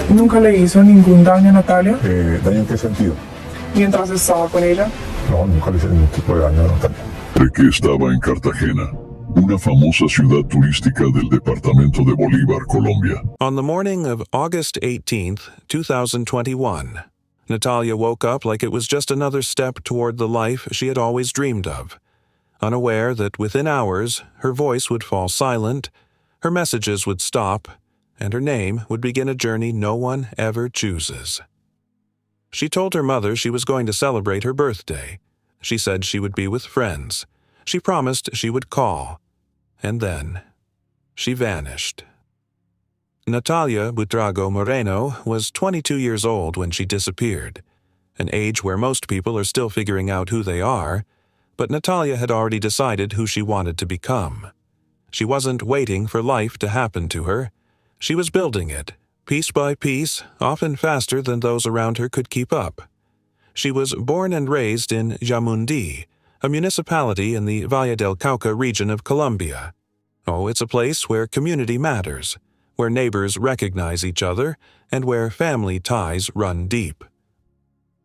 ¿Nunca le hizo ningún daño a Natalia ¿Daño en qué sentido? mientras estaba con ella? No, nunca le hice ningún tipo de daño a Natalia. De que estaba en Cartagena, una famosa ciudad turística del departamento de Bolívar, Colombia. On the morning of August 18th, 2021, Natalia woke up like it was just another step toward the life she had always dreamed of, unaware that within hours her voice would fall silent, her messages would stop, and her name would begin a journey no one ever chooses. She told her mother she was going to celebrate her birthday. She said she would be with friends. She promised she would call. And then, she vanished. Natalia Buitrago Moreno was 22 years old when she disappeared, an age where most people are still figuring out who they are, but Natalia had already decided who she wanted to become. She wasn't waiting for life to happen to her. She was building it, piece by piece, often faster than those around her could keep up. She was born and raised in Yamundi, a municipality in the Valle del Cauca region of Colombia. Oh, it's a place where community matters, where neighbors recognize each other, and where family ties run deep.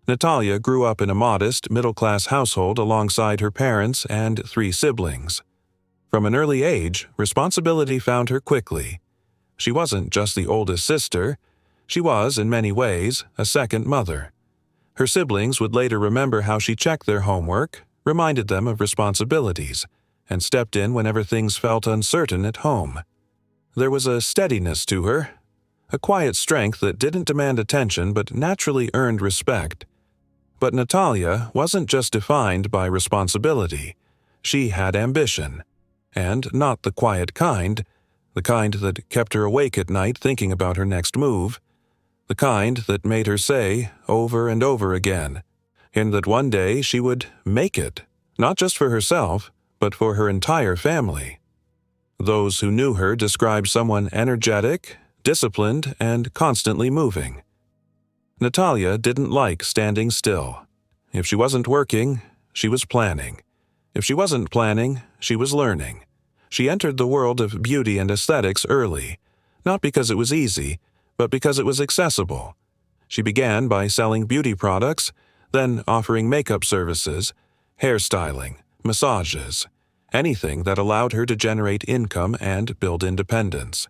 Natalia grew up in a modest, middle-class household alongside her parents and 3 siblings. From an early age, responsibility found her quickly. She wasn't just the oldest sister. She was, in many ways, a second mother. Her siblings would later remember how she checked their homework, reminded them of responsibilities, and stepped in whenever things felt uncertain at home. There was a steadiness to her, a quiet strength that didn't demand attention but naturally earned respect. But Natalia wasn't just defined by responsibility. She had ambition, and not the quiet kind, the kind that kept her awake at night thinking about her next move, the kind that made her say, over and over again, and that one day she would make it, not just for herself, but for her entire family. Those who knew her described someone energetic, disciplined, and constantly moving. Natalia didn't like standing still. If she wasn't working, she was planning. If she wasn't planning, she was learning. She entered the world of beauty and aesthetics early, not because it was easy, but because it was accessible. She began by selling beauty products, then offering makeup services, hairstyling, massages, anything that allowed her to generate income and build independence.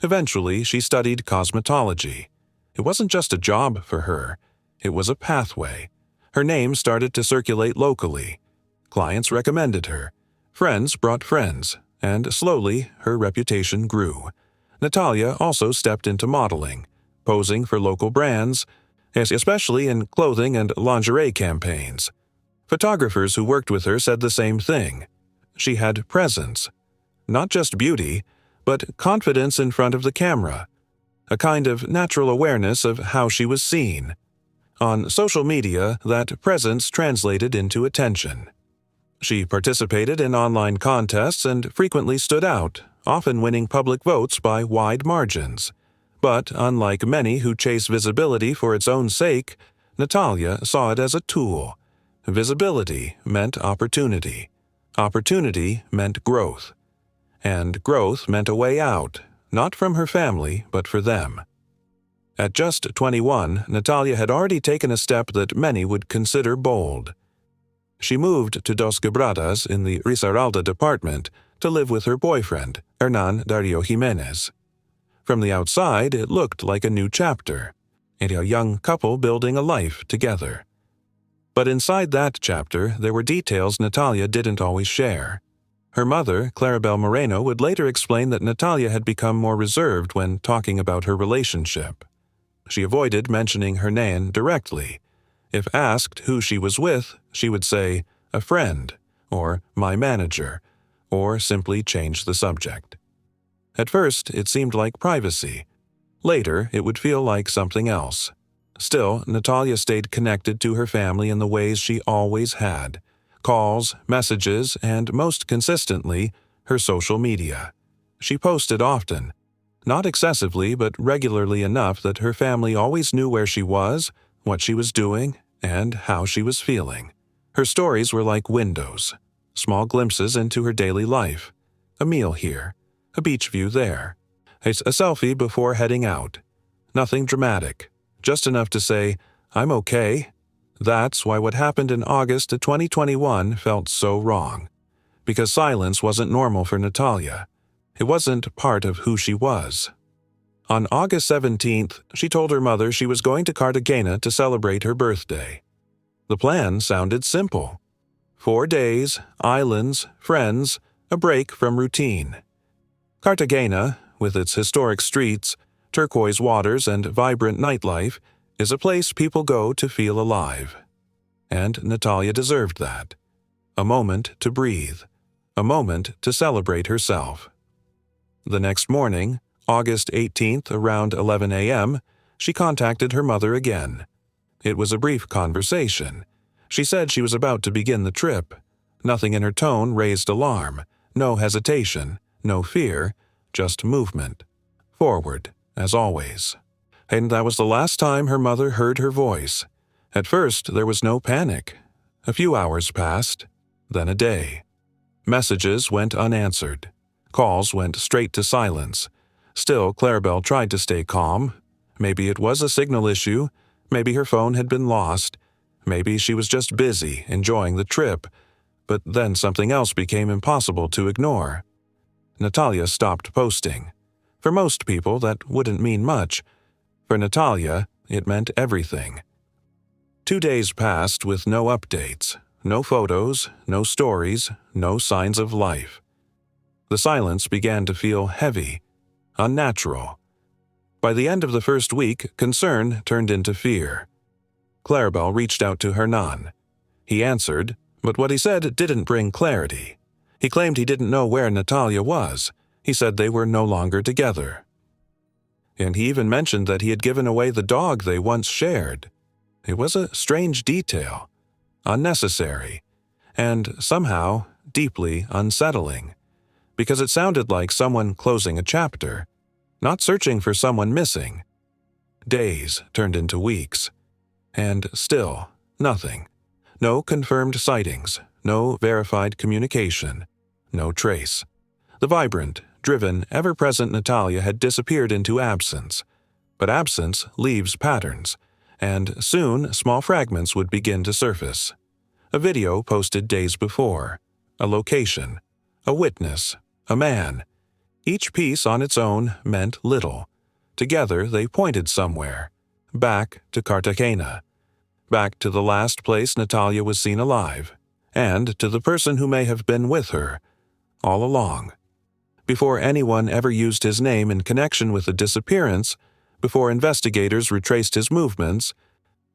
Eventually, she studied cosmetology. It wasn't just a job for her. It was a pathway. Her name started to circulate locally. Clients recommended her. Friends brought friends, and slowly her reputation grew. Natalia also stepped into modeling, posing for local brands, especially in clothing and lingerie campaigns. Photographers who worked with her said the same thing. She had presence. Not just beauty, but confidence in front of the camera. A kind of natural awareness of how she was seen. On social media, that presence translated into attention. She participated in online contests and frequently stood out, often winning public votes by wide margins. But unlike many who chase visibility for its own sake, Natalia saw it as a tool. Visibility meant opportunity. Opportunity meant growth. And growth meant a way out, not from her family, but for them. At just 21, Natalia had already taken a step that many would consider bold. She moved to Dos Quebradas in the Risaralda department to live with her boyfriend, Hernan Dario Jimenez. From the outside, it looked like a new chapter, and a young couple building a life together. But inside that chapter, there were details Natalia didn't always share. Her mother, Claribel Moreno, would later explain that Natalia had become more reserved when talking about her relationship. She avoided mentioning Hernan directly. If asked who she was with, she would say, a friend, or my manager, or simply change the subject. At first, it seemed like privacy. Later, it would feel like something else. Still, Natalia stayed connected to her family in the ways she always had: calls, messages, and most consistently, her social media. She posted often. Not excessively, but regularly enough that her family always knew where she was, what she was doing, and how she was feeling. Her stories were like windows, small glimpses into her daily life. A meal here, a beach view there, a selfie before heading out. Nothing dramatic, just enough to say, "I'm okay." That's why what happened in August of 2021 felt so wrong. Because silence wasn't normal for Natalia. It wasn't part of who she was. On August 17th, she told her mother she was going to Cartagena to celebrate her birthday. The plan sounded simple. 4 days, islands, friends, a break from routine. Cartagena, with its historic streets, turquoise waters, and vibrant nightlife, is a place people go to feel alive. And Natalia deserved that. A moment to breathe. A moment to celebrate herself. The next morning, August 18th, around 11 a.m., she contacted her mother again. It was a brief conversation. She said she was about to begin the trip. Nothing in her tone raised alarm, no hesitation, no fear, just movement. Forward, as always. And that was the last time her mother heard her voice. At first, there was no panic. A few hours passed, then a day. Messages went unanswered. Calls went straight to silence. Still, Clarabelle tried to stay calm. Maybe it was a signal issue. Maybe her phone had been lost. Maybe she was just busy, enjoying the trip. But then something else became impossible to ignore. Natalia stopped posting. For most people, that wouldn't mean much. For Natalia, it meant everything. 2 days passed with no updates, no photos, no stories, no signs of life. The silence began to feel heavy, unnatural. By the end of the first week, concern turned into fear. Clarabelle reached out to Hernan. He answered, but what he said didn't bring clarity. He claimed he didn't know where Natalia was. He said they were no longer together. And he even mentioned that he had given away the dog they once shared. It was a strange detail, unnecessary, and somehow deeply unsettling, because it sounded like someone closing a chapter, not searching for someone missing. Days turned into weeks, and still nothing. No confirmed sightings, no verified communication, no trace. The vibrant, driven, ever-present Natalia had disappeared into absence. But absence leaves patterns, and soon small fragments would begin to surface. A video posted days before, a location, a witness, a man. Each piece on its own meant little. Together they pointed somewhere, back to Cartagena, back to the last place Natalia was seen alive, and to the person who may have been with her all along. Before anyone ever used his name in connection with the disappearance, before investigators retraced his movements,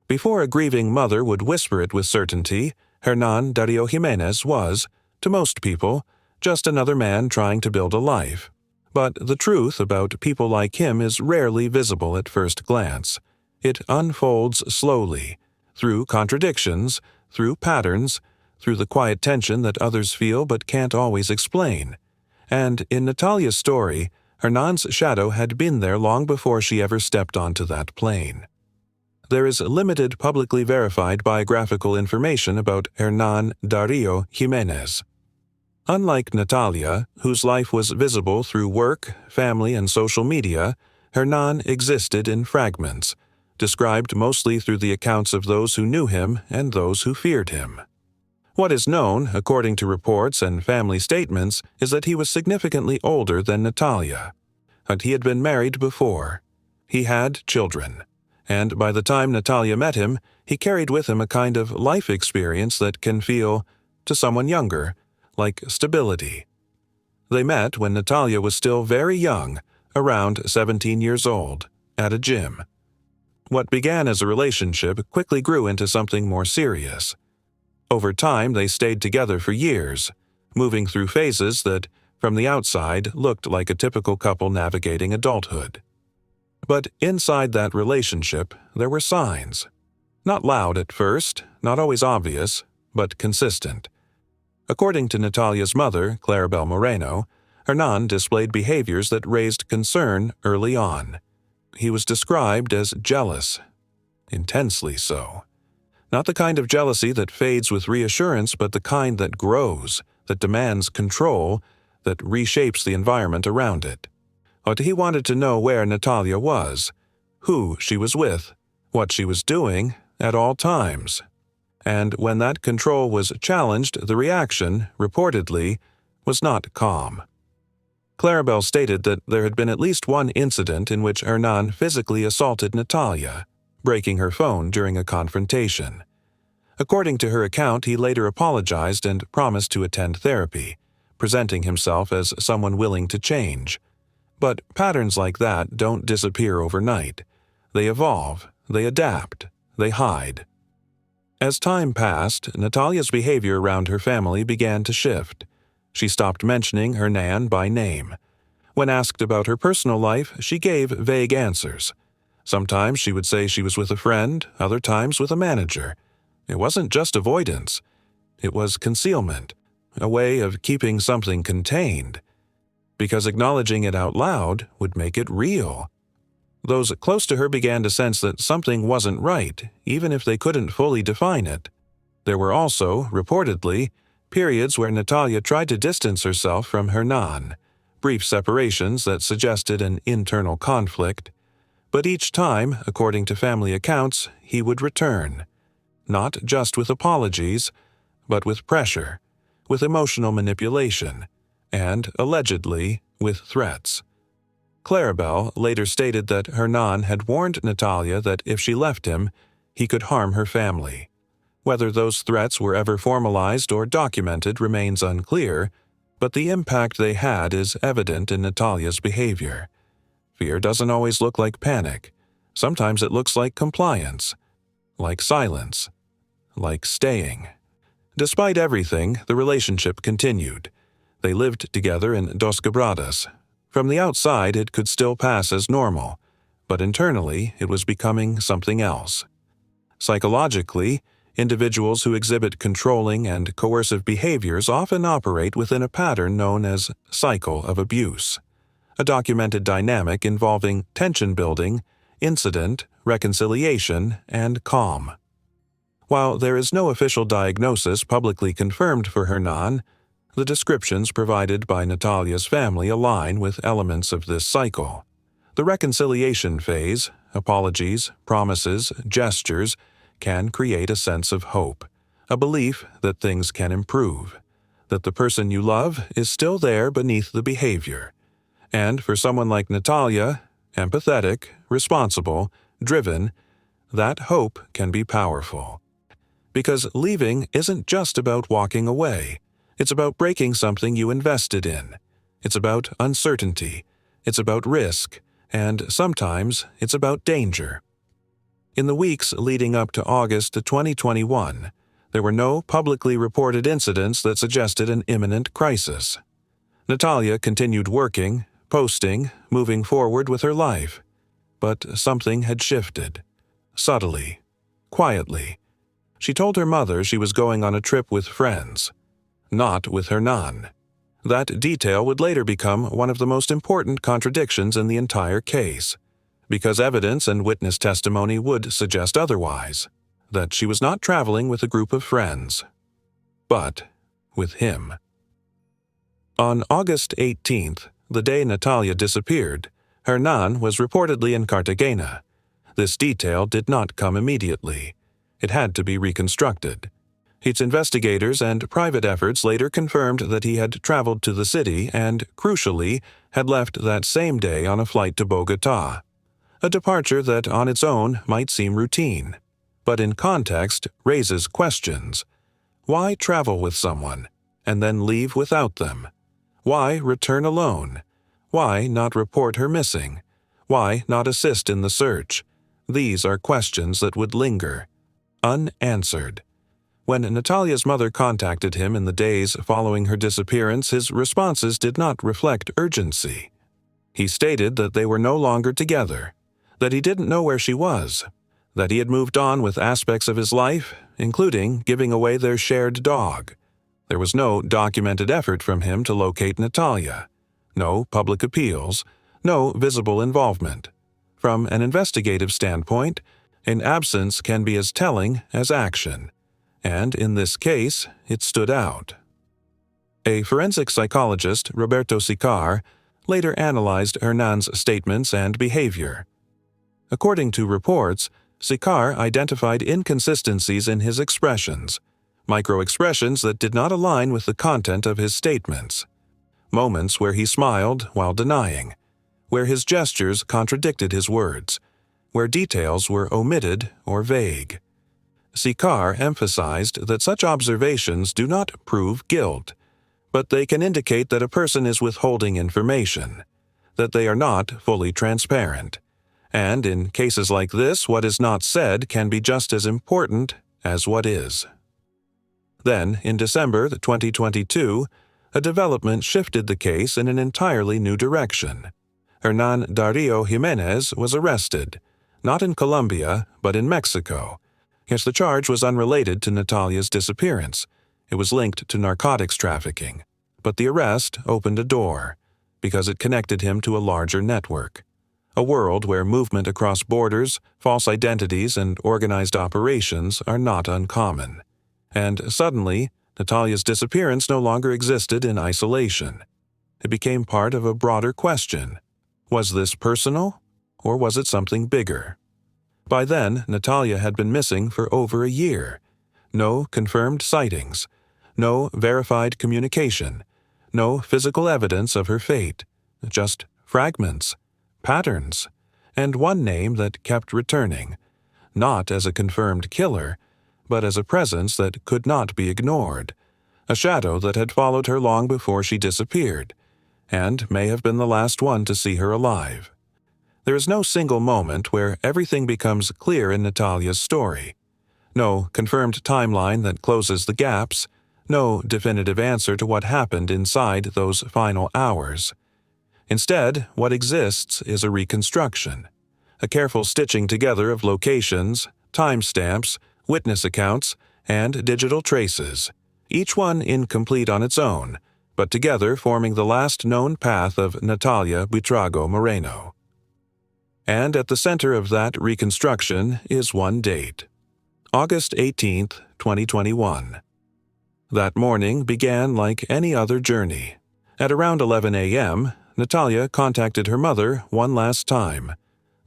before a grieving mother would whisper it with certainty, Hernan Dario Jimenez was, to most people, just another man trying to build a life. But the truth about people like him is rarely visible at first glance. It unfolds slowly, through contradictions, through patterns, through the quiet tension that others feel but can't always explain. And in Natalia's story, Hernan's shadow had been there long before she ever stepped onto that plane. There is limited publicly verified biographical information about Hernan Dario Jimenez. Unlike Natalia, whose life was visible through work, family, and social media, Hernan existed in fragments, described mostly through the accounts of those who knew him and those who feared him. What is known, according to reports and family statements, is that he was significantly older than Natalia. But he had been married before. He had children. And by the time Natalia met him, he carried with him a kind of life experience that can feel, to someone younger, like stability. They met when Natalia was still very young, around 17 years old, at a gym. What began as a relationship quickly grew into something more serious. Over time, they stayed together for years, moving through phases that, from the outside, looked like a typical couple navigating adulthood. But inside that relationship, there were signs. Not loud at first, not always obvious, but consistent. According to Natalia's mother, Clarabelle Moreno, Hernan displayed behaviors that raised concern early on. He was described as jealous, intensely so. Not the kind of jealousy that fades with reassurance, but the kind that grows, that demands control, that reshapes the environment around it. But he wanted to know where Natalia was. who she was with, what she was doing at all times. And when that control was challenged, the reaction, reportedly, was not calm. Clarabelle stated that there had been at least one incident in which Hernan physically assaulted Natalia, breaking her phone during a confrontation. According to her account, he later apologized and promised to attend therapy, presenting himself as someone willing to change. But patterns like that don't disappear overnight. They evolve, they adapt, they hide. As time passed, Natalia's behavior around her family began to shift. She stopped mentioning Hernan by name. When asked about her personal life, she gave vague answers. Sometimes she would say she was with a friend, other times with a manager. It wasn't just avoidance. It was concealment, a way of keeping something contained. Because acknowledging it out loud would make it real. Those close to her began to sense that something wasn't right, even if they couldn't fully define it. There were also, reportedly, periods where Natalia tried to distance herself from Hernan, brief separations that suggested an internal conflict. But each time, according to family accounts, he would return. Not just with apologies, but with pressure, with emotional manipulation, and, allegedly, with threats. Clarabelle later stated that Hernan had warned Natalia that if she left him, he could harm her family. Whether those threats were ever formalized or documented remains unclear, but the impact they had is evident in Natalia's behavior. Fear doesn't always look like panic. Sometimes it looks like compliance, like silence, like staying. Despite everything, the relationship continued. They lived together in Dos Quebradas. From the outside, it could still pass as normal, but internally, it was becoming something else. Psychologically, individuals who exhibit controlling and coercive behaviors often operate within a pattern known as cycle of abuse, a documented dynamic involving tension building, incident, reconciliation, and calm. While there is no official diagnosis publicly confirmed for Hernan, the descriptions provided by Natalia's family align with elements of this cycle. The reconciliation phase, apologies, promises, gestures, can create a sense of hope, a belief that things can improve, that the person you love is still there beneath the behavior. And for someone like Natalia, empathetic, responsible, driven, that hope can be powerful. Because leaving isn't just about walking away. It's about breaking something you invested in. It's about uncertainty. It's about risk. And sometimes it's about danger. In the weeks leading up to August 2021, there were no publicly reported incidents that suggested an imminent crisis. Natalia continued working, posting, moving forward with her life. But something had shifted. Subtly. Quietly. She told her mother she was going on a trip with friends. Not with Hernan. That detail would later become one of the most important contradictions in the entire case, because evidence and witness testimony would suggest otherwise, that she was not traveling with a group of friends, but with him. On August 18th, the day Natalia disappeared, Hernan was reportedly in Cartagena. This detail did not come immediately. It had to be reconstructed. Its investigators and private efforts later confirmed that he had traveled to the city and, crucially, had left that same day on a flight to Bogotá, a departure that on its own might seem routine, but in context raises questions. Why travel with someone, and then leave without them? Why return alone? Why not report her missing? Why not assist in the search? These are questions that would linger, unanswered. When Natalia's mother contacted him in the days following her disappearance, his responses did not reflect urgency. He stated that they were no longer together, that he didn't know where she was, that he had moved on with aspects of his life, including giving away their shared dog. There was no documented effort from him to locate Natalia, no public appeals, no visible involvement. From an investigative standpoint, an absence can be as telling as action. And in this case, it stood out. A forensic psychologist, Roberto Sicar, later analyzed Hernan's statements and behavior. According to reports, Sikar identified inconsistencies in his expressions, micro-expressions that did not align with the content of his statements, moments where he smiled while denying, where his gestures contradicted his words, where details were omitted or vague. Sikar emphasized that such observations do not prove guilt, but they can indicate that a person is withholding information, that they are not fully transparent. And in cases like this, what is not said can be just as important as what is. Then, in December 2022, a development shifted the case in an entirely new direction. Hernan Dario Jimenez was arrested, not in Colombia, but in Mexico. Yes, the charge was unrelated to Natalia's disappearance. It was linked to narcotics trafficking. But the arrest opened a door, because it connected him to a larger network. A world where movement across borders, false identities, and organized operations are not uncommon. And suddenly, Natalia's disappearance no longer existed in isolation. It became part of a broader question. Was this personal, or was it something bigger? By then, Natalia had been missing for over a year. No confirmed sightings, no verified communication, no physical evidence of her fate, just fragments, patterns, and one name that kept returning, not as a confirmed killer, but as a presence that could not be ignored, a shadow that had followed her long before she disappeared, and may have been the last one to see her alive. There is no single moment where everything becomes clear in Natalia's story. No confirmed timeline that closes the gaps, no definitive answer to what happened inside those final hours. Instead, what exists is a reconstruction, a careful stitching together of locations, timestamps, witness accounts, and digital traces, each one incomplete on its own, but together forming the last known path of Natalia Buitrago Moreno. And at the center of that reconstruction is one date: August 18th, 2021. That morning began like any other journey. At around 11 a.m., Natalia contacted her mother one last time.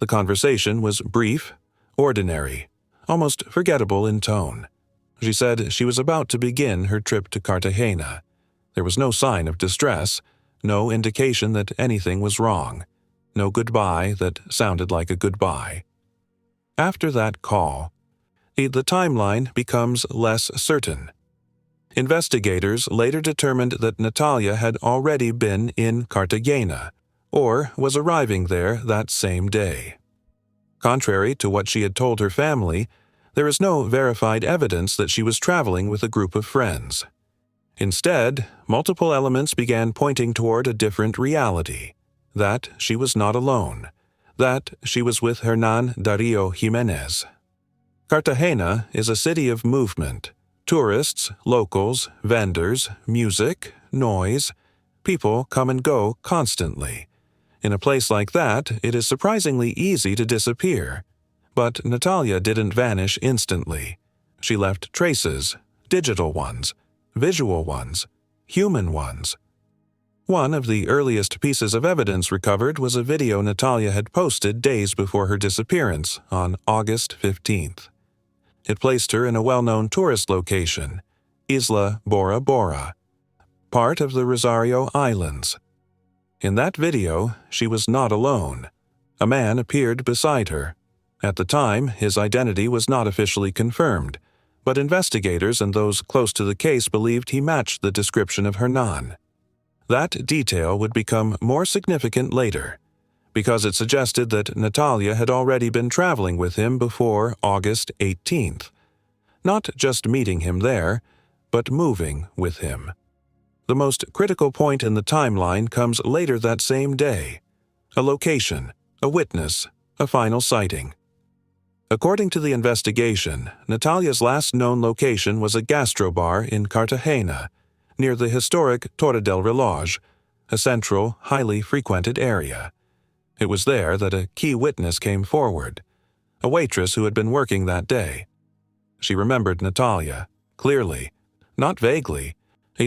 The conversation was brief, ordinary, almost forgettable in tone. She said she was about to begin her trip to Cartagena. There was no sign of distress, no indication that anything was wrong, no goodbye that sounded like a goodbye. After that call, the timeline becomes less certain. Investigators later determined that Natalia had already been in Cartagena, or was arriving there that same day. Contrary to what she had told her family, there is no verified evidence that she was traveling with a group of friends. Instead, multiple elements began pointing toward a different reality: that she was not alone, that she was with Hernan Dario Jimenez. Cartagena is a city of movement. Tourists, locals, vendors, music, noise. People come and go constantly. In a place like that, it is surprisingly easy to disappear. But Natalia didn't vanish instantly. She left traces, digital ones, visual ones, human ones. One of the earliest pieces of evidence recovered was a video Natalia had posted days before her disappearance on August 15th. It placed her in a well-known tourist location, Isla Bora Bora, part of the Rosario Islands. In that video, she was not alone. A man appeared beside her. At the time, his identity was not officially confirmed, but investigators and those close to the case believed he matched the description of Hernan. That detail would become more significant later, because it suggested that Natalia had already been traveling with him before August 18th, not just meeting him there, but moving with him. The most critical point in the timeline comes later that same day: a location, a witness, a final sighting. According to the investigation, Natalia's last known location was a gastrobar in Cartagena, near the historic Torre del Reloj, a central, highly frequented area. It was there that a key witness came forward, a waitress who had been working that day. She remembered Natalia, clearly, not vaguely,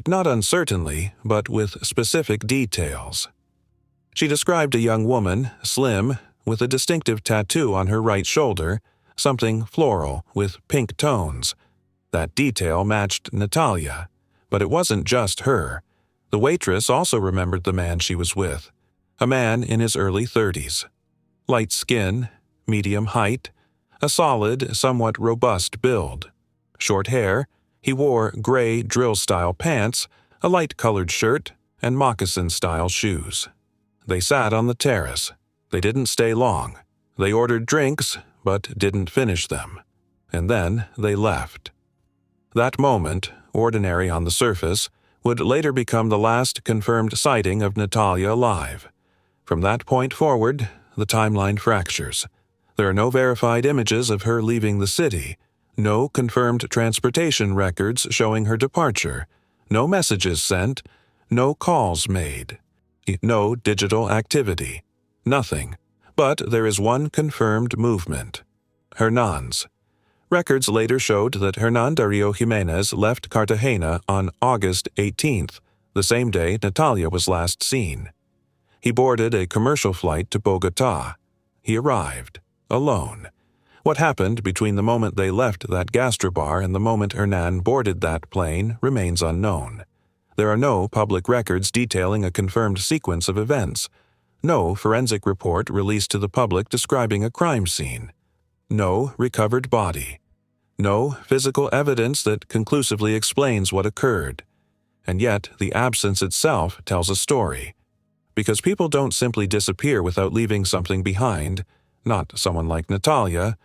not uncertainly, but with specific details. She described a young woman, slim, with a distinctive tattoo on her right shoulder, something floral with pink tones. That detail matched Natalia, but it wasn't just her. The waitress also remembered the man she was with, a man in his early 30s. Light skin, medium height, a solid, somewhat robust build. Short hair, he wore gray drill-style pants, a light-colored shirt, and moccasin-style shoes. They sat on the terrace. They didn't stay long. They ordered drinks, but didn't finish them. And then they left. That moment, ordinary on the surface, would later become the last confirmed sighting of Natalia alive. From that point forward, the timeline fractures. There are no verified images of her leaving the city, no confirmed transportation records showing her departure, no messages sent, no calls made, no digital activity, nothing. But there is one confirmed movement. Hernan's. Records later showed that Hernan Dario Jimenez left Cartagena on August 18th, the same day Natalia was last seen. He boarded a commercial flight to Bogotá. He arrived, alone. What happened between the moment they left that gastrobar and the moment Hernan boarded that plane remains unknown. There are no public records detailing a confirmed sequence of events. No forensic report released to the public describing a crime scene. No recovered body. No physical evidence that conclusively explains what occurred. And yet, the absence itself tells a story. Because people don't simply disappear without leaving something behind, not someone like Natalia,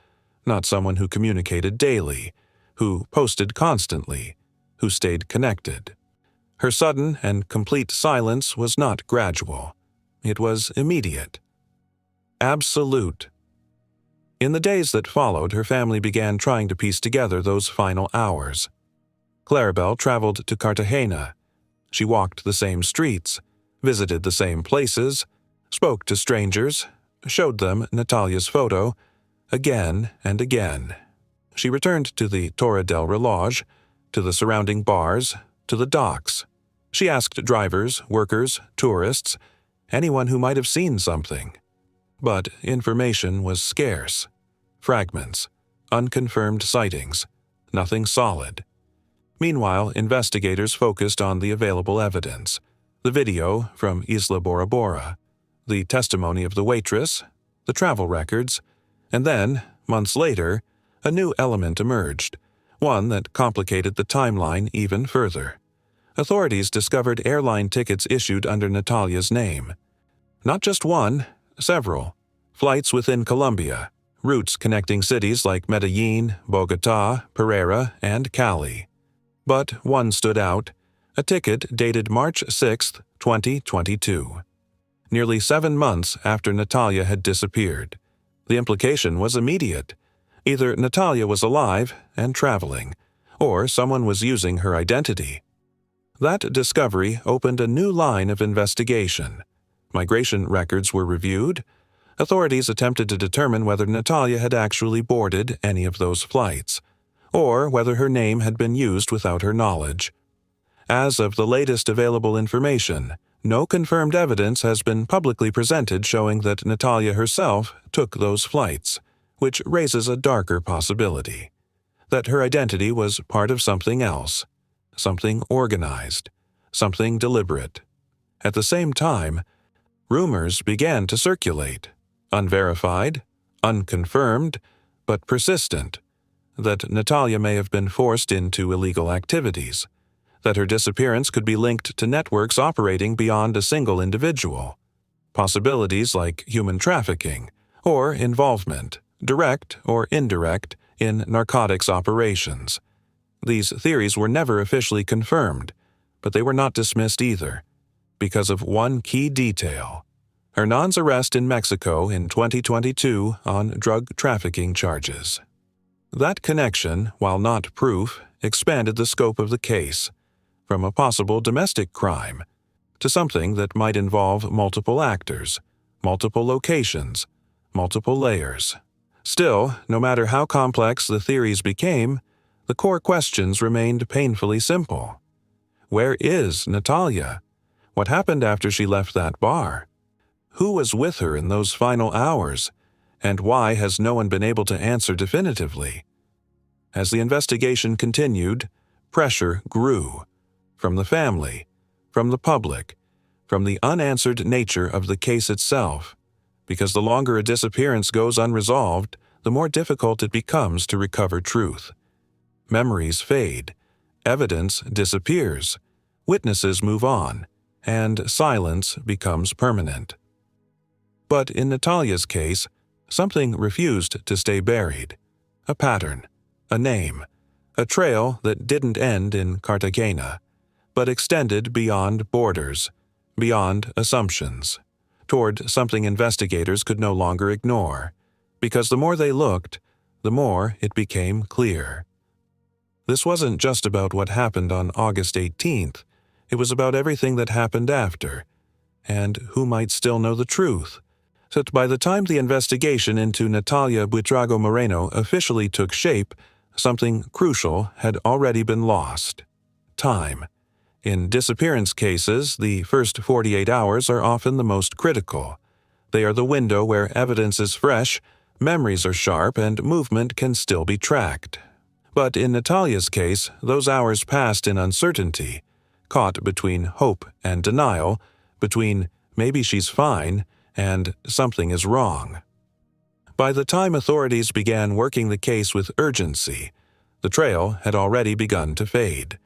not someone who communicated daily, who posted constantly, who stayed connected. Her sudden and complete silence was not gradual. It was immediate. Absolute. In the days that followed, her family began trying to piece together those final hours. Claribel traveled to Cartagena. She walked the same streets, visited the same places, spoke to strangers, showed them Natalia's photo, again and again. She returned to the Torre del Reloj, to the surrounding bars, to the docks. She asked drivers, workers, tourists, anyone who might have seen something. But information was scarce. Fragments, unconfirmed sightings, nothing solid. Meanwhile, investigators focused on the available evidence. The video from Isla Bora Bora, the testimony of the waitress, the travel records, and then, months later, a new element emerged, one that complicated the timeline even further. Authorities discovered airline tickets issued under Natalia's name. Not just one, several. Flights within Colombia, routes connecting cities like Medellin, Bogotá, Pereira, and Cali. But one stood out, a ticket dated March 6, 2022. Nearly 7 months after Natalia had disappeared. The implication was immediate. Either Natalia was alive and traveling, or someone was using her identity. That discovery opened a new line of investigation. Migration records were reviewed. Authorities attempted to determine whether Natalia had actually boarded any of those flights, or whether her name had been used without her knowledge. As of the latest available information, no confirmed evidence has been publicly presented showing that Natalia herself took those flights, which raises a darker possibility. That her identity was part of something else, something organized, something deliberate. At the same time, rumors began to circulate, unverified, unconfirmed, but persistent, that Natalia may have been forced into illegal activities, that her disappearance could be linked to networks operating beyond a single individual, possibilities like human trafficking, or involvement, direct or indirect, in narcotics operations. These theories were never officially confirmed, but they were not dismissed either, because of one key detail: Hernan's arrest in Mexico in 2022 on drug trafficking charges. That connection, while not proof, expanded the scope of the case, from a possible domestic crime to something that might involve multiple actors, multiple locations, multiple layers. Still, no matter how complex the theories became, the core questions remained painfully simple. Where is Natalia? What happened after she left that bar? who was with her in those final hours, and why has no one been able to answer definitively? As the investigation continued, pressure grew from the family, from the public, from the unanswered nature of the case itself, because the longer a disappearance goes unresolved, the more difficult it becomes to recover truth. Memories fade, evidence disappears, witnesses move on, and silence becomes permanent. But in Natalia's case, something refused to stay buried. A pattern, a name, a trail that didn't end in Cartagena, but extended beyond borders, beyond assumptions, toward something investigators could no longer ignore, because the more they looked, the more it became clear. This wasn't just about what happened on August 18th, it was about everything that happened after, and who might still know the truth. So that by the time the investigation into Natalia Buitrago Moreno officially took shape, something crucial had already been lost: time. In disappearance cases, the first 48 hours are often the most critical. They are the window where evidence is fresh, memories are sharp, and movement can still be tracked. But in Natalia's case, those hours passed in uncertainty, caught between hope and denial, between maybe she's fine and something is wrong. By the time authorities began working the case with urgency, the trail had already begun to fade.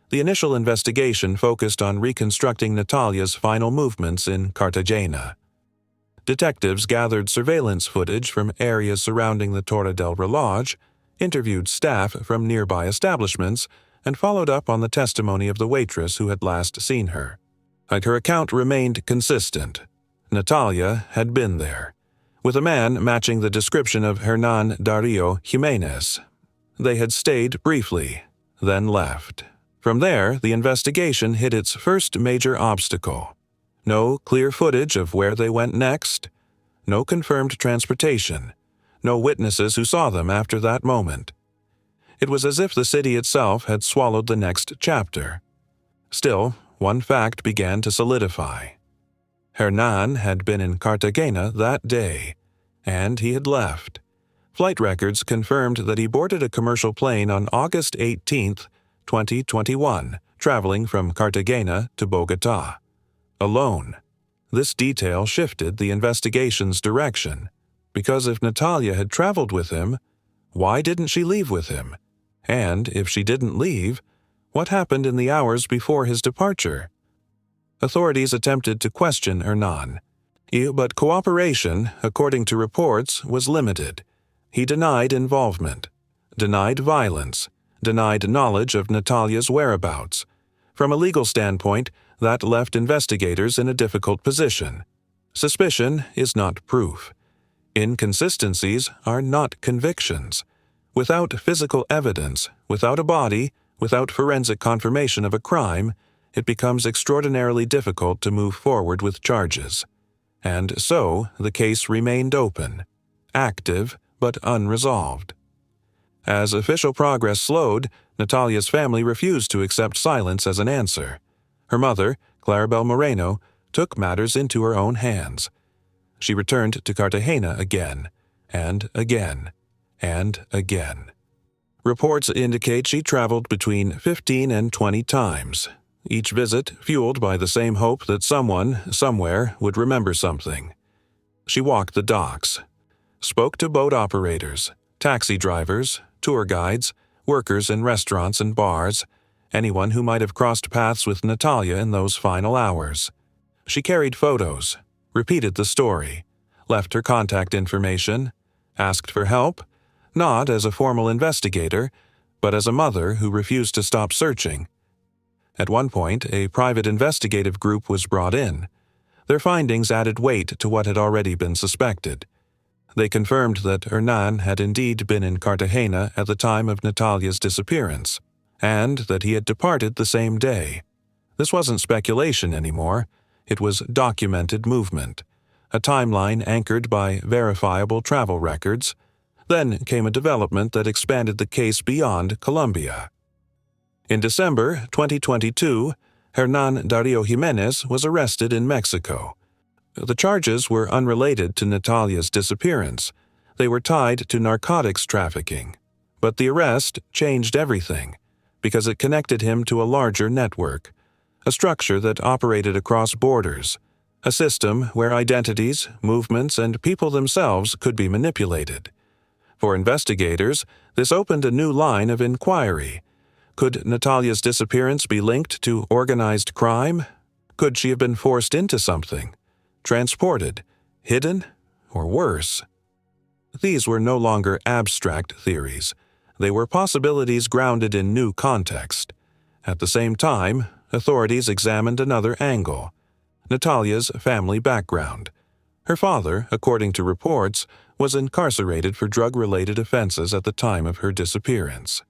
The initial investigation focused on reconstructing Natalia's final movements in Cartagena. Detectives gathered surveillance footage from areas surrounding the Torre del Reloj, interviewed staff from nearby establishments, and followed up on the testimony of the waitress who had last seen her. Her account remained consistent. Natalia had been there, with a man matching the description of Hernan Dario Jimenez. They had stayed briefly, then left. From there, the investigation hit its first major obstacle. No clear footage of where they went next, no confirmed transportation, no witnesses who saw them after that moment. It was as if the city itself had swallowed the next chapter. Still, one fact began to solidify. Hernan had been in Cartagena that day, and he had left. Flight records confirmed that he boarded a commercial plane on August 18, 2021, traveling from Cartagena to Bogotá. Alone. This detail shifted the investigation's direction, because if Natalia had traveled with him, why didn't she leave with him? And if she didn't leave, what happened in the hours before his departure? Authorities attempted to question Hernan, but cooperation, according to reports, was limited. He denied involvement, denied violence, denied knowledge of Natalia's whereabouts. From a legal standpoint, that left investigators in a difficult position. Suspicion is not proof. Inconsistencies are not convictions. Without physical evidence, without a body, without forensic confirmation of a crime, it becomes extraordinarily difficult to move forward with charges. And so, the case remained open, active, but unresolved. As official progress slowed, Natalia's family refused to accept silence as an answer. Her mother, Claribel Moreno, took matters into her own hands. She returned to Cartagena again, and again, and again. Reports indicate she traveled between 15 and 20 times, each visit fueled by the same hope that someone, somewhere, would remember something. She walked the docks, spoke to boat operators, taxi drivers, tour guides, workers in restaurants and bars, anyone who might have crossed paths with Natalia in those final hours. She carried photos, repeated the story, left her contact information, asked for help, not as a formal investigator, but as a mother who refused to stop searching. At one point, a private investigative group was brought in. Their findings added weight to what had already been suspected. They confirmed that Hernan had indeed been in Cartagena at the time of Natalia's disappearance, and that he had departed the same day. This wasn't speculation anymore. It was documented movement, a timeline anchored by verifiable travel records. Then came a development that expanded the case beyond Colombia. In December 2022, Hernan Dario Jimenez was arrested in Mexico. The charges were unrelated to Natalia's disappearance. They were tied to narcotics trafficking. But the arrest changed everything, because it connected him to a larger network, a structure that operated across borders, a system where identities, movements, and people themselves could be manipulated. For investigators, this opened a new line of inquiry. Could Natalia's disappearance be linked to organized crime? Could she have been forced into something? Transported? Hidden? Or worse? These were no longer abstract theories. They were possibilities grounded in new context. At the same time, authorities examined another angle: Natalia's family background. Her father, according to reports, was incarcerated for drug-related offenses at the time of her disappearance.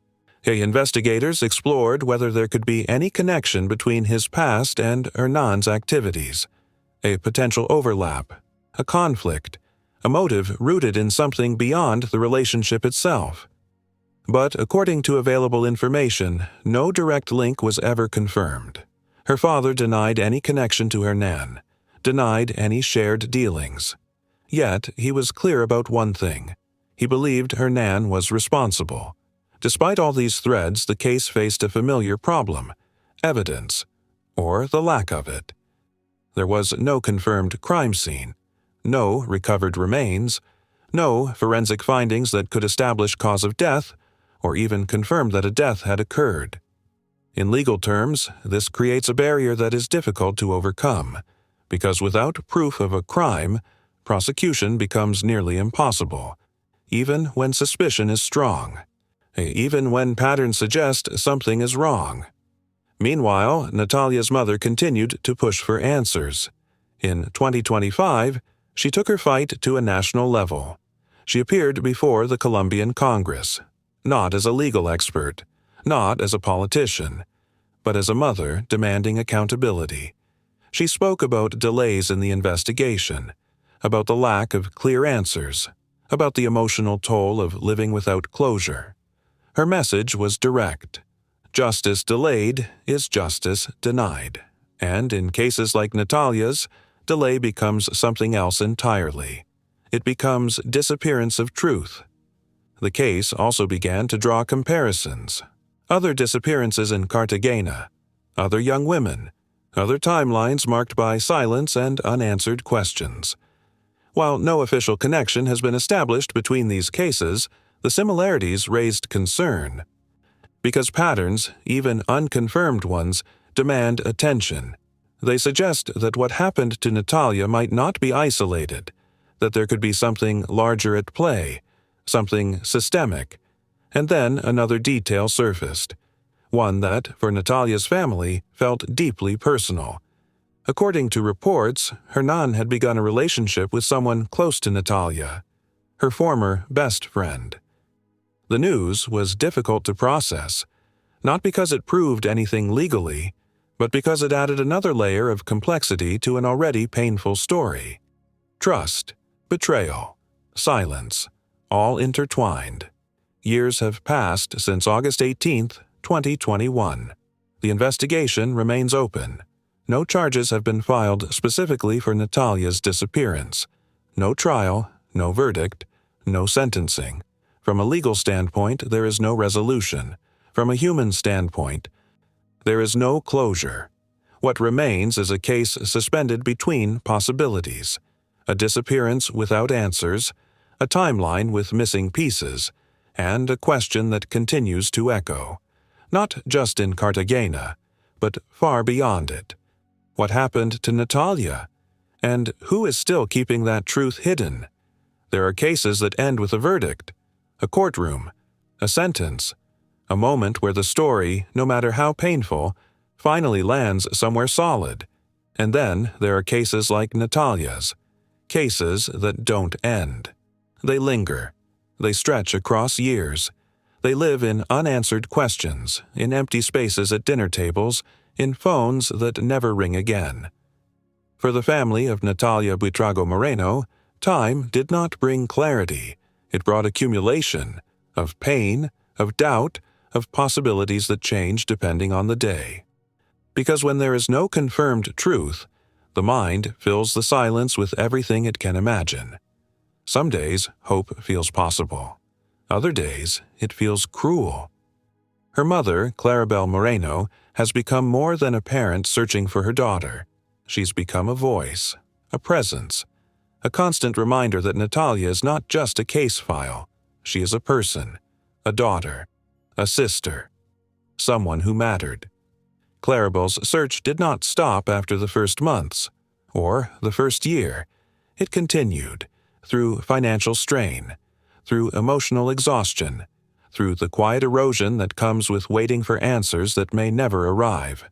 Investigators explored whether there could be any connection between his past and Hernan's activities, a potential overlap, a conflict, a motive rooted in something beyond the relationship itself. But according to available information, no direct link was ever confirmed. Her father denied any connection to Hernan, denied any shared dealings. Yet he was clear about one thing: he believed Hernan was responsible. Despite all these threads, the case faced a familiar problem: evidence, or the lack of it. There was no confirmed crime scene, no recovered remains, no forensic findings that could establish cause of death, or even confirm that a death had occurred. In legal terms, this creates a barrier that is difficult to overcome, because without proof of a crime, prosecution becomes nearly impossible, even when suspicion is strong, even when patterns suggest something is wrong. Meanwhile, Natalia's mother continued to push for answers. In 2025, she took her fight to a national level. She appeared before the Colombian Congress, not as a legal expert, not as a politician, but as a mother demanding accountability. She spoke about delays in the investigation, about the lack of clear answers, about the emotional toll of living without closure. Her message was direct. Justice delayed is justice denied, and in cases like Natalia's, delay becomes something else entirely. It becomes disappearance of truth. The case also began to draw comparisons. Other disappearances in Cartagena, other young women, other timelines marked by silence and unanswered questions. While no official connection has been established between these cases, the similarities raised concern. Because patterns, even unconfirmed ones, demand attention. They suggest that what happened to Natalia might not be isolated, that there could be something larger at play, something systemic. And then another detail surfaced, one that, for Natalia's family, felt deeply personal. According to reports, Hernan had begun a relationship with someone close to Natalia, her former best friend. The news was difficult to process, not because it proved anything legally, but because it added another layer of complexity to an already painful story. Trust, betrayal, silence, all intertwined. Years have passed since August 18, 2021. The investigation remains open. No charges have been filed specifically for Natalia's disappearance. No trial, no verdict, no sentencing. From a legal standpoint, there is no resolution. From a human standpoint, there is no closure. What remains is a case suspended between possibilities: a disappearance without answers, a timeline with missing pieces, and a question that continues to echo, not just in Cartagena, but far beyond it. What happened to Natalia? And who is still keeping that truth hidden? There are cases that end with a verdict, a courtroom, a sentence, a moment where the story, no matter how painful, finally lands somewhere solid. And then there are cases like Natalia's, cases that don't end. They linger. They stretch across years. They live in unanswered questions, in empty spaces at dinner tables, in phones that never ring again. For the family of Natalia Buitrago Moreno, time did not bring clarity. It brought accumulation of pain, of doubt, of possibilities that change depending on the day. Because when there is no confirmed truth, The mind fills the silence with everything it can imagine. Some days, hope feels possible. Other days, it feels cruel. Her mother, Claribel Moreno, has become more than a parent searching for her daughter. She's become a voice, a presence, a constant reminder that Natalia is not just a case file. She is a person, a daughter, a sister, someone who mattered. Claribel's search did not stop after the first months, or the first year. It continued, through financial strain, through emotional exhaustion, through the quiet erosion that comes with waiting for answers that may never arrive.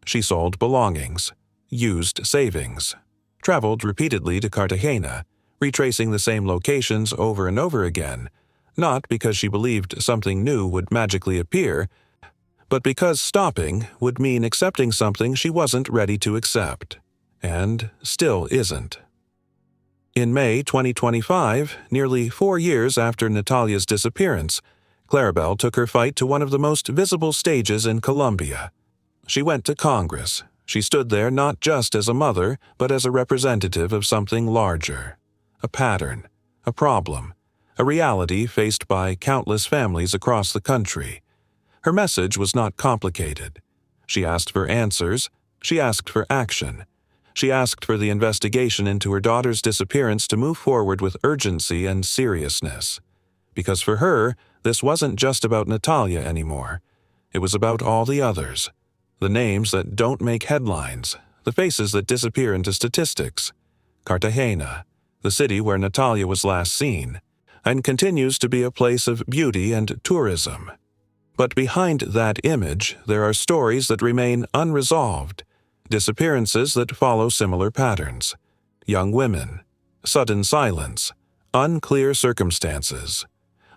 She sold belongings, used savings, traveled repeatedly to Cartagena, retracing the same locations over and over again, not because she believed something new would magically appear, but because stopping would mean accepting something she wasn't ready to accept, and still isn't. In May 2025, nearly 4 years after Natalia's disappearance, Claribel took her fight to one of the most visible stages in Colombia. She went to Congress. She stood there not just as a mother, but as a representative of something larger. A pattern, a problem, a reality faced by countless families across the country. Her message was not complicated. She asked for answers. She asked for action. She asked for the investigation into her daughter's disappearance to move forward with urgency and seriousness. Because for her, this wasn't just about Natalia anymore. It was about all the others. The names that don't make headlines, the faces that disappear into statistics. Cartagena, the city where Natalia was last seen, and continues to be a place of beauty and tourism. But behind that image, there are stories that remain unresolved, disappearances that follow similar patterns. Young women, sudden silence, unclear circumstances.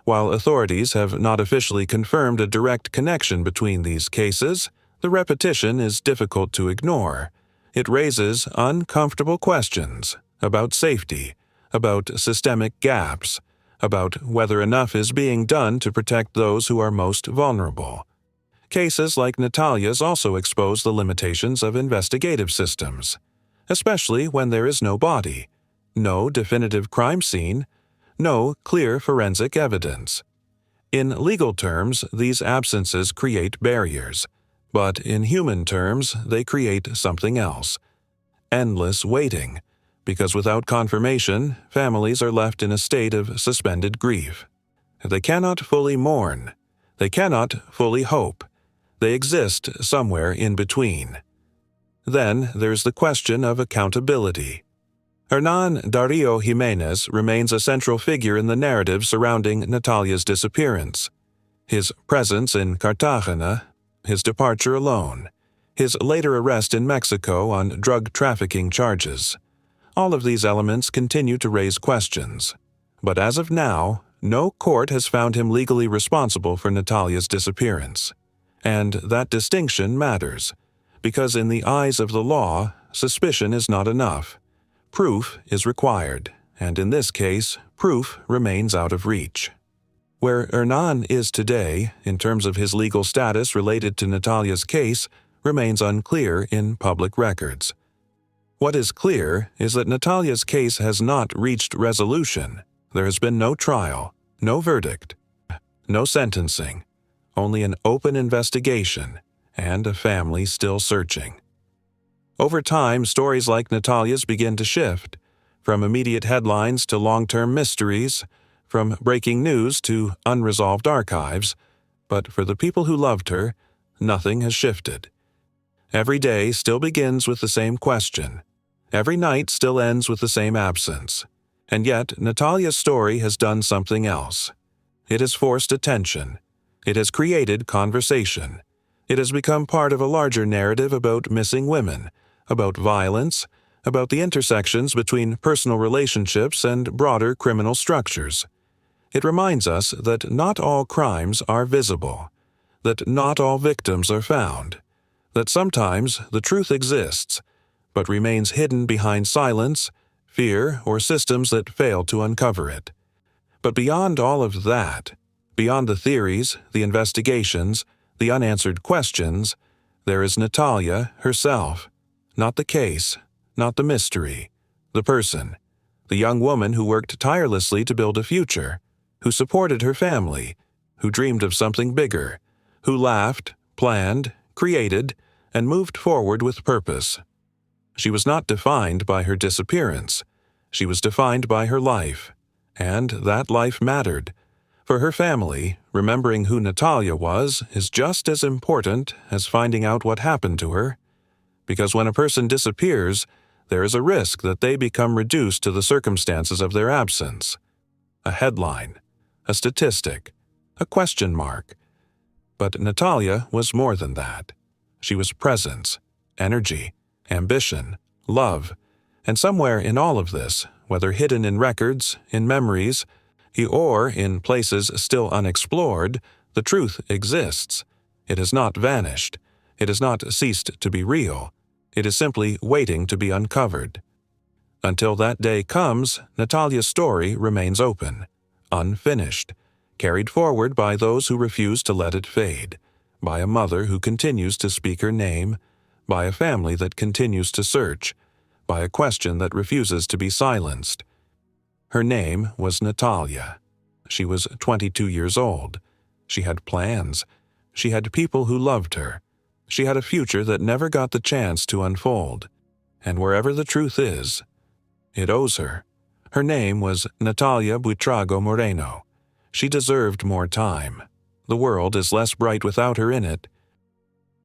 While authorities have not officially confirmed a direct connection between these cases, the repetition is difficult to ignore. It raises uncomfortable questions about safety, about systemic gaps, about whether enough is being done to protect those who are most vulnerable. Cases like Natalia's also expose the limitations of investigative systems, especially when there is no body, no definitive crime scene, no clear forensic evidence. In legal terms, these absences create barriers, but in human terms, they create something else. Endless waiting, because without confirmation, families are left in a state of suspended grief. They cannot fully mourn. They cannot fully hope. They exist somewhere in between. Then there's the question of accountability. Hernan Dario Jimenez remains a central figure in the narrative surrounding Natalia's disappearance. His presence in Cartagena, his departure alone, his later arrest in Mexico on drug trafficking charges. All of these elements continue to raise questions. But as of now, no court has found him legally responsible for Natalia's disappearance. And that distinction matters, because in the eyes of the law, suspicion is not enough. Proof is required, and in this case, proof remains out of reach. Where Hernan is today, in terms of his legal status related to Natalia's case, remains unclear in public records. What is clear is that Natalia's case has not reached resolution. There has been no trial, no verdict, no sentencing, only an open investigation and a family still searching. Over time, stories like Natalia's begin to shift, from immediate headlines to long-term mysteries, from breaking news to unresolved archives, but for the people who loved her, nothing has shifted. Every day still begins with the same question. Every night still ends with the same absence. And yet, Natalia's story has done something else. It has forced attention. It has created conversation. It has become part of a larger narrative about missing women, about violence, about the intersections between personal relationships and broader criminal structures. It reminds us that not all crimes are visible, that not all victims are found, that sometimes the truth exists, but remains hidden behind silence, fear, or systems that fail to uncover it. But beyond all of that, beyond the theories, the investigations, the unanswered questions, there is Natalia herself. Not the case, not the mystery. The person. The young woman who worked tirelessly to build a future, who supported her family, who dreamed of something bigger, who laughed, planned, created, and moved forward with purpose. She was not defined by her disappearance. She was defined by her life, and that life mattered. For her family, remembering who Natalia was is just as important as finding out what happened to her. Because when a person disappears, there is a risk that they become reduced to the circumstances of their absence. A headline, a statistic, a question mark. But Natalia was more than that. She was presence, energy, ambition, love, and somewhere in all of this, whether hidden in records, in memories, or in places still unexplored, the truth exists. It has not vanished. It has not ceased to be real. It is simply waiting to be uncovered. Until that day comes, Natalia's story remains open, unfinished, carried forward by those who refuse to let it fade, by a mother who continues to speak her name, by a family that continues to search, by a question that refuses to be silenced. Her name was Natalia. She was 22 years old. She had plans. She had people who loved her. She had a future that never got the chance to unfold. And wherever the truth is, it owes her. Her name was Natalia Buitrago Moreno. She deserved more time. The world is less bright without her in it.